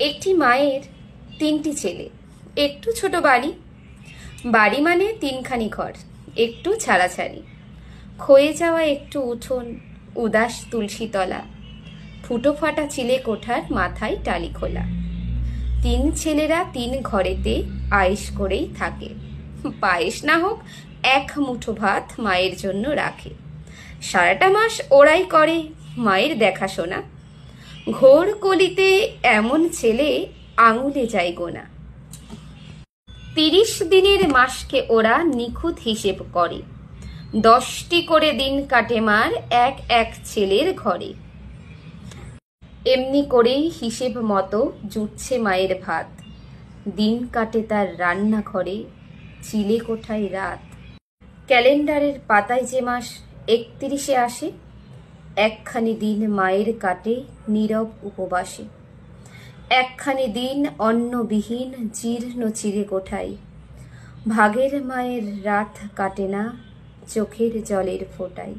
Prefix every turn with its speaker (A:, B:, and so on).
A: একটি মায়ের তিনটি ছেলে, একটু ছোট বাড়ি। বাড়ি মানে তিনখানি ঘর, একটু ছাড়াছাড়ি। ক্ষয়ে যাওয়া একটু উঠোন, উদাস তুলসীতলা, ফুটো ফাটা চিলে কোঠার মাথায় টালি খোলা। তিন ছেলেরা তিন ঘরেতে আয়েশ করেই থাকে। পায়েস না হোক এক মুঠো ভাত মায়ের জন্য রাখে। সারাটা মাস ওরাই করে মায়ের দেখাশোনা। ঘোর কলিতে এমন ছেলে আঙুলে যায় গোনা। 30 দিনের মাসকে ওরা নিখুঁত হিসেব করে। 10টি করে দিন কাটে মার এক এক ছেলের ঘরে। এমনি করেই হিসেব মতো জুটছে মায়ের ভাত। দিন কাটে তার রান্নাঘরে, চিলে কোঠায় রাত। ক্যালেন্ডারের পাতায় যে মাস 31-এ আসে, একখানি দিন মায়ের কাটে নীরব উপবাসে। একখানি দিন অন্নবিহীন জীর্ণ চিরে কোঠায়। ভাগের মায়ের রাত কাটে না চোখের জলের ফোঁটায়।